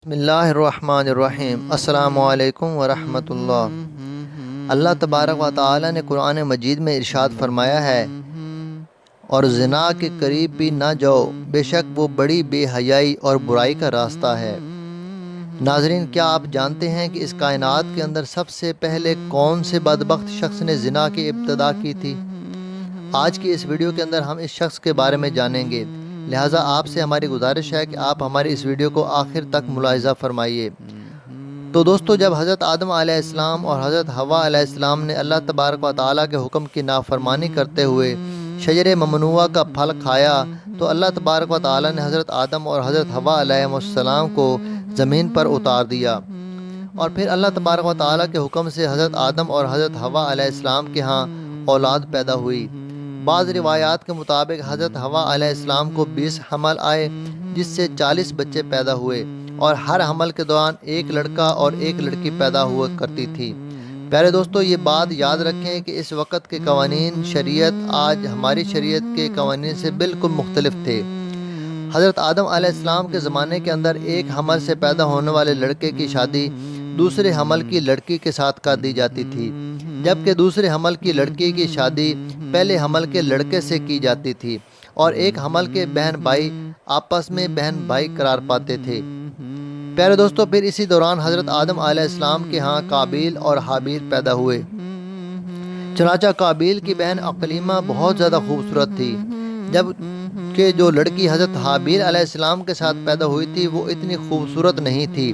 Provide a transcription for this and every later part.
بسم اللہ الرحمن الرحیم۔ السلام علیکم ورحمۃ اللہ۔ اللہ تبارک و تعالی نے قرآن مجید میں ارشاد فرمایا ہے، اور زنا کے قریب بھی نہ جاؤ، بے شک وہ بڑی بے حیائی اور برائی کا راستہ ہے۔ ناظرین، کیا آپ جانتے ہیں کہ اس کائنات کے اندر سب سے پہلے کون سے بدبخت شخص نے زنا کی ابتدا کی تھی؟ آج کی اس ویڈیو کے اندر ہم اس شخص کے بارے میں جانیں گے، لہٰذا آپ سے ہماری گزارش ہے کہ آپ ہماری اس ویڈیو کو آخر تک ملاحظہ فرمائیے۔ تو دوستو، جب حضرت آدم علیہ السلام اور حضرت حوا علیہ السلام نے اللہ تبارک و تعالیٰ کے حکم کی نافرمانی کرتے ہوئے شجر ممنوعہ کا پھل کھایا، تو اللہ تبارک و تعالیٰ نے حضرت آدم اور حضرت حوا علیہ السلام کو زمین پر اتار دیا، اور پھر اللہ تبارک و تعالیٰ کے حکم سے حضرت آدم اور حضرت حوا علیہ السلام کے ہاں اولاد پیدا ہوئی۔ بعض روایات کے مطابق حضرت حوا علیہ السلام کو 20 حمل آئے، جس سے 40 بچے پیدا ہوئے، اور ہر حمل کے دوران ایک لڑکا اور ایک لڑکی پیدا ہوا کرتی تھی۔ پیارے دوستو، یہ بات یاد رکھیں کہ اس وقت کے قوانین شریعت آج ہماری شریعت کے قوانین سے بالکل مختلف تھے۔ حضرت آدم علیہ السلام کے زمانے کے اندر ایک حمل سے پیدا ہونے والے لڑکے کی شادی دوسرے حمل کی لڑکی کے ساتھ کر دی جاتی تھی، جبکہ دوسرے حمل کی لڑکی کی شادی پہلے حمل کے لڑکے سے کی جاتی تھی، اور ایک حمل کے بہن بھائی آپس میں بہن بھائی قرار پاتے تھے۔ پیارے دوستو، پھر اسی دوران حضرت آدم علیہ السلام کے ہاں قابیل اور حابیل پیدا ہوئے۔ چنانچہ قابیل کی بہن عقلیمہ بہت زیادہ خوبصورت تھی، جبکہ جو لڑکی حضرت حابیل علیہ السلام کے ساتھ پیدا ہوئی تھی وہ اتنی خوبصورت نہیں تھی۔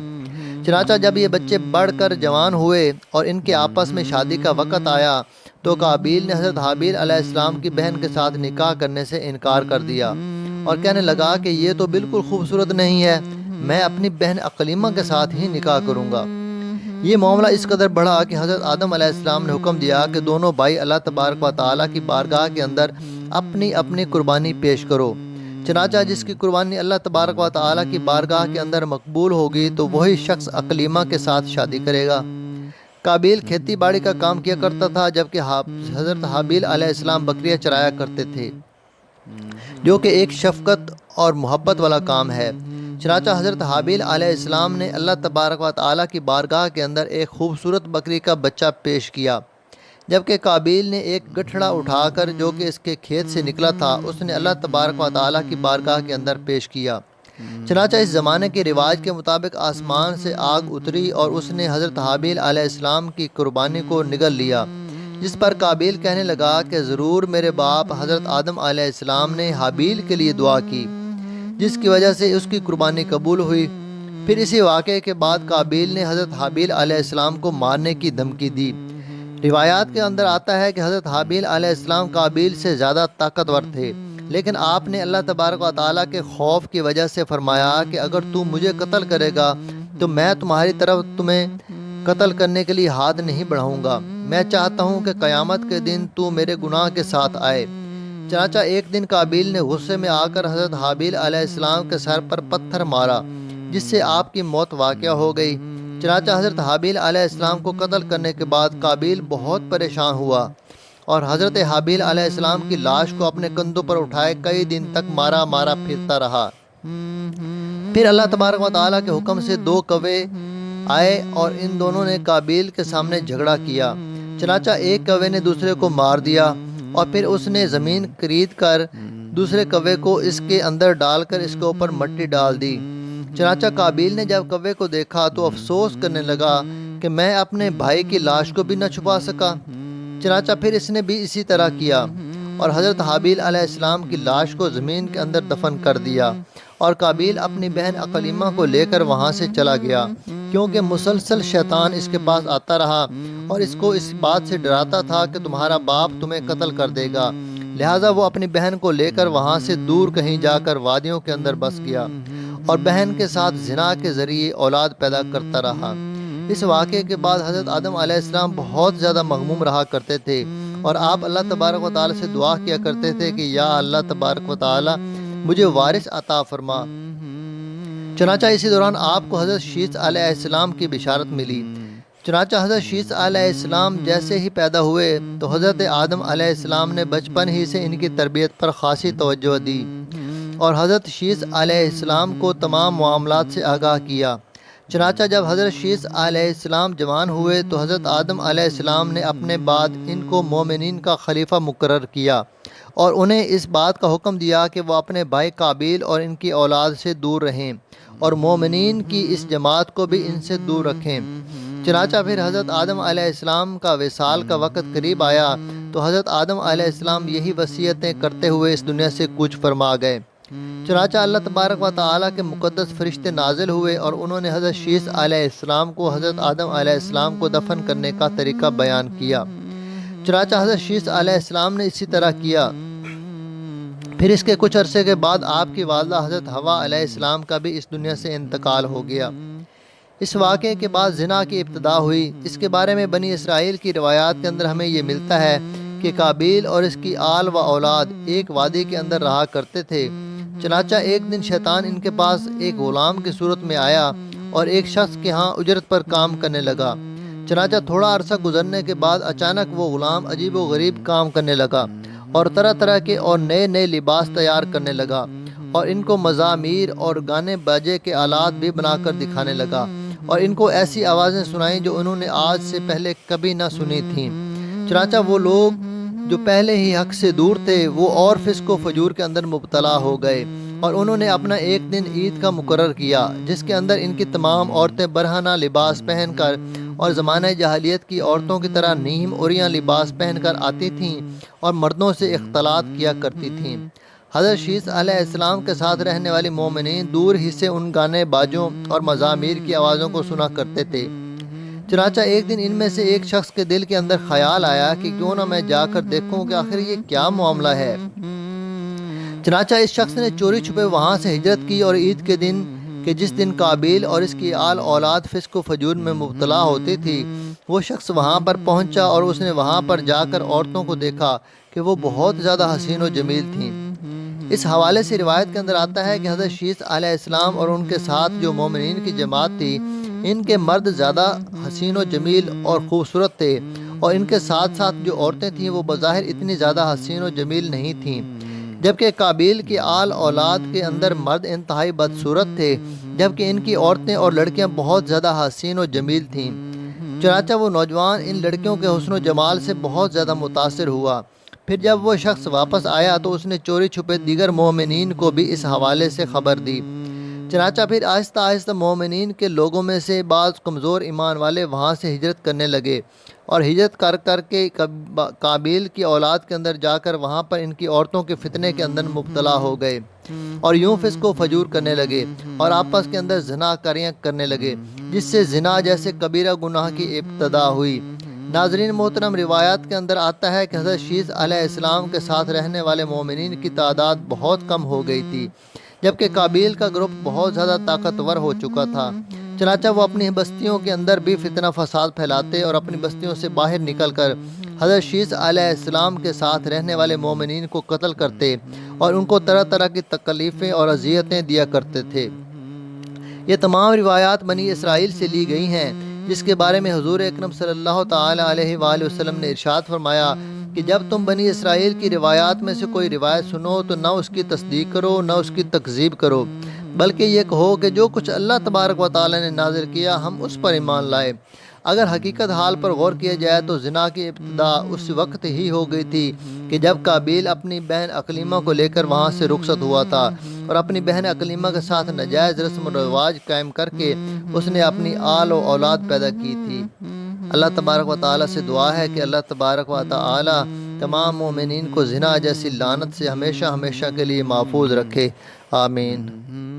چنانچہ جب یہ بچے بڑھ کر جوان ہوئے اور ان کے آپس میں شادی کا وقت آیا، تو قابیل نے حضرت حابیل علیہ السلام کی بہن کے ساتھ نکاح کرنے سے انکار کر دیا، اور کہنے لگا کہ یہ تو بالکل خوبصورت نہیں ہے، میں اپنی بہن عقلیمہ کے ساتھ ہی نکاح کروں گا۔ یہ معاملہ اس قدر بڑھا کہ حضرت آدم علیہ السلام نے حکم دیا کہ دونوں بھائی اللہ تبارک و تعالیٰ کی بارگاہ کے اندر اپنی اپنی قربانی پیش کرو۔ چنانچہ جس کی قربانی اللہ تبارک و تعالیٰ کی بارگاہ کے اندر مقبول ہوگی تو وہی شخص عقلیمہ کے ساتھ شادی کرے گا۔ قابیل کھیتی باڑی کا کام کیا کرتا تھا، جبکہ حضرت حابیل علیہ السلام بکریاں چرایا کرتے تھے، جو کہ ایک شفقت اور محبت والا کام ہے۔ چنانچہ حضرت حابیل علیہ السلام نے اللہ تبارک و تعالیٰ کی بارگاہ کے اندر ایک خوبصورت بکری کا بچہ پیش کیا، جبکہ قابیل نے ایک گٹھڑا اٹھا کر جو کہ اس کے کھیت سے نکلا تھا اس نے اللہ تبارک و تعالیٰ کی بارگاہ کے اندر پیش کیا۔ چنانچہ اس زمانے کے رواج کے مطابق آسمان سے آگ اتری اور اس نے حضرت حابیل علیہ السلام کی قربانی کو نگل لیا، جس پر قابیل کہنے لگا کہ ضرور میرے باپ حضرت آدم علیہ السلام نے حابیل کے لیے دعا کی، جس کی وجہ سے اس کی قربانی قبول ہوئی۔ پھر اسی واقعے کے بعد قابیل نے حضرت حابیل علیہ السلام کو مارنے کی دھمکی دی۔ روایات کے اندر آتا ہے کہ حضرت حابیل علیہ السلام قابیل سے زیادہ طاقتور تھے، لیکن آپ نے اللہ تبارک و تعالیٰ کے خوف کی وجہ سے فرمایا کہ اگر تو مجھے قتل کرے گا تو میں تمہاری طرف تمہیں قتل کرنے کے لیے ہاتھ نہیں بڑھاؤں گا، میں چاہتا ہوں کہ قیامت کے دن تو میرے گناہ کے ساتھ آئے۔ چنانچہ ایک دن قابیل نے غصے میں آ کر حضرت حابیل علیہ السلام کے سر پر پتھر مارا، جس سے آپ کی موت واقع ہو گئی۔ چنانچہ حضرت حابیل علیہ السلام کو قتل کرنے کے بعد قابیل بہت پریشان ہوا، اور حضرت حابیل علیہ السلام کی لاش کو اپنے کندھوں پر اٹھائے کئی دن تک مارا مارا پھرتا رہا۔ پھر اللہ تبارک و تعالیٰ کے حکم سے 2 کوے آئے اور ان دونوں نے قابیل کے سامنے جھگڑا کیا۔ چنانچہ ایک کوے نے دوسرے کو مار دیا، اور پھر اس نے زمین کرید کر دوسرے کوے کو اس کے اندر ڈال کر اس کے اوپر مٹی ڈال دی۔ چنانچہ قابیل نے جب کوے کو دیکھا تو افسوس کرنے لگا کہ میں اپنے بھائی کی لاش کو بھی نہ چھپا سکا۔ چنانچہ پھر اس نے بھی اسی طرح کیا، اور حضرت حابیل علیہ السلام کی لاش کو زمین کے اندر دفن کر دیا، اور قابیل اپنی بہن عقلیمہ کو لے کر وہاں سے چلا گیا، کیونکہ مسلسل شیطان اس کے پاس آتا رہا اور اس کو اس بات سے ڈراتا تھا کہ تمہارا باپ تمہیں قتل کر دے گا، لہٰذا وہ اپنی بہن کو لے کر وہاں سے دور کہیں جا کر وادیوں کے اندر بس گیا، اور بہن کے ساتھ زنا کے ذریعے اولاد پیدا کرتا رہا۔ اس واقعے کے بعد حضرت آدم علیہ السلام بہت زیادہ مغموم رہا کرتے تھے، اور آپ اللہ تبارک و تعالیٰ سے دعا کیا کرتے تھے کہ یا اللہ تبارک و تعالیٰ مجھے وارث عطا فرما۔ چنانچہ اسی دوران آپ کو حضرت شیث علیہ السلام کی بشارت ملی۔ چنانچہ حضرت شیث علیہ السلام جیسے ہی پیدا ہوئے تو حضرت آدم علیہ السلام نے بچپن ہی سے ان کی تربیت پر خاصی توجہ دی، اور حضرت شیث علیہ السلام کو تمام معاملات سے آگاہ کیا۔ چنانچہ جب حضرت شیث علیہ السلام جوان ہوئے تو حضرت آدم علیہ السلام نے اپنے بعد ان کو مومنین کا خلیفہ مقرر کیا اور انہیں اس بات کا حکم دیا کہ وہ اپنے بھائی قابیل اور ان کی اولاد سے دور رہیں اور مومنین کی اس جماعت کو بھی ان سے دور رکھیں۔ چنانچہ پھر حضرت آدم علیہ السلام کا وصال کا وقت قریب آیا تو حضرت آدم علیہ السلام یہی وصیتیں کرتے ہوئے اس دنیا سے کوچ فرما گئے۔ چنانچہ اللہ تبارک و تعالیٰ کے مقدس فرشتے نازل ہوئے اور انہوں نے حضرت شیث علیہ السلام کو حضرت آدم علیہ السلام کو دفن کرنے کا طریقہ بیان کیا۔ چنانچہ حضرت شیث علیہ السلام نے اسی طرح کیا۔ پھر اس کے کچھ عرصے کے بعد آپ کی والدہ حضرت حوا علیہ السلام کا بھی اس دنیا سے انتقال ہو گیا۔ اس واقعے کے بعد زنا کی ابتدا ہوئی۔ اس کے بارے میں بنی اسرائیل کی روایات کے اندر ہمیں یہ ملتا ہے کہ قابیل اور اس کی آل و اولاد ایک وادی کے اندر رہا کرتے تھے۔ چنانچہ ایک دن شیطان ان کے پاس ایک غلام کی صورت میں آیا اور ایک شخص کے ہاں اجرت پر کام کرنے لگا۔ چنانچہ تھوڑا عرصہ گزرنے کے بعد اچانک وہ غلام عجیب و غریب کام کرنے لگا اور طرح طرح کے اور نئے نئے لباس تیار کرنے لگا اور ان کو مزامیر اور گانے باجے کے آلات بھی بنا کر دکھانے لگا اور ان کو ایسی آوازیں سنائیں جو انہوں نے آج سے پہلے کبھی نہ سنی تھیں۔ چنانچہ وہ لوگ جو پہلے ہی حق سے دور تھے وہ اور فسق و فجور کے اندر مبتلا ہو گئے اور انہوں نے اپنا ایک دن عید کا مقرر کیا جس کے اندر ان کی تمام عورتیں برہنہ لباس پہن کر اور زمانہ جاہلیت کی عورتوں کی طرح نیم اوریاں لباس پہن کر آتی تھیں اور مردوں سے اختلاط کیا کرتی تھیں۔ حضرت شیث علیہ السلام کے ساتھ رہنے والی مومنین دور ہی سے ان گانے باجوں اور مزامیر کی آوازوں کو سنا کرتے تھے۔ چنانچہ ایک دن ان میں سے ایک شخص کے دل کے اندر خیال آیا کہ کیوں نہ میں جا کر دیکھوں کہ آخر یہ کیا معاملہ ہے۔ چنانچہ اس شخص نے چوری چھپے وہاں سے ہجرت کی اور عید کے دن کہ جس دن قابیل اور اس کی آل اولاد فسق و فجور میں مبتلا ہوتی تھی وہ شخص وہاں پر پہنچا اور اس نے وہاں پر جا کر عورتوں کو دیکھا کہ وہ بہت زیادہ حسین و جمیل تھیں۔ اس حوالے سے روایت کے اندر آتا ہے کہ حضرت شیث علیہ السلام اور ان کے ساتھ جو مومنین کی جماعت تھی ان کے مرد زیادہ حسین و جمیل اور خوبصورت تھے اور ان کے ساتھ ساتھ جو عورتیں تھیں وہ بظاہر اتنی زیادہ حسین و جمیل نہیں تھیں، جبکہ قابیل کی آل اولاد کے اندر مرد انتہائی بدصورت تھے جبکہ ان کی عورتیں اور لڑکیاں بہت زیادہ حسین و جمیل تھیں۔ چنانچہ وہ نوجوان ان لڑکیوں کے حسن و جمال سے بہت زیادہ متاثر ہوا۔ پھر جب وہ شخص واپس آیا تو اس نے چوری چھپے دیگر مومنین کو بھی اس حوالے سے خبر دی۔ چنانچہ پھر آہستہ آہستہ مومنین کے لوگوں میں سے بعض کمزور ایمان والے وہاں سے ہجرت کرنے لگے اور ہجرت کر کر کے قابیل کی اولاد کے اندر جا کر وہاں پر ان کی عورتوں کے فتنے کے اندر مبتلا ہو گئے اور یوں فسق و فجور کرنے لگے اور آپس کے اندر زنا کاریاں کرنے لگے جس سے زنا جیسے کبیرہ گناہ کی ابتدا ہوئی۔ ناظرین محترم، روایات کے اندر آتا ہے کہ حضرت شیث علیہ السلام کے ساتھ رہنے والے مومنین کی تعداد بہت کم ہو گئی تھی جبکہ قابیل کا گروپ بہت زیادہ طاقتور ہو چکا تھا۔ چنانچہ وہ اپنی بستیوں کے اندر بھی فتنہ فساد پھیلاتے اور اپنی بستیوں سے باہر نکل کر حضرت شیث علیہ السلام کے ساتھ رہنے والے مومنین کو قتل کرتے اور ان کو طرح طرح کی تکلیفیں اور اذیتیں دیا کرتے تھے۔ یہ تمام روایات بنی اسرائیل سے لی گئی ہیں جس کے بارے میں حضور اکرم صلی اللہ تعالیٰ علیہ وآلہ وسلم نے ارشاد فرمایا کہ جب تم بنی اسرائیل کی روایات میں سے کوئی روایت سنو تو نہ اس کی تصدیق کرو نہ اس کی تکذیب کرو، بلکہ یہ کہو کہ جو کچھ اللہ تبارک و تعالیٰ نے نازل کیا ہم اس پر ایمان لائے۔ اگر حقیقت حال پر غور کیا جائے تو زنا کی ابتدا اس وقت ہی ہو گئی تھی کہ جب قابیل اپنی بہن اقلیمہ کو لے کر وہاں سے رخصت ہوا تھا اور اپنی بہن اقلیمہ کے ساتھ ناجائز رسم و رواج قائم کر کے اس نے اپنی آل و اولاد پیدا کی تھی۔ اللہ تبارک و تعالیٰ سے دعا ہے کہ اللہ تبارک و تعالیٰ تمام مومنین کو زنا جیسی لعنت سے ہمیشہ ہمیشہ کے لیے محفوظ رکھے، آمین۔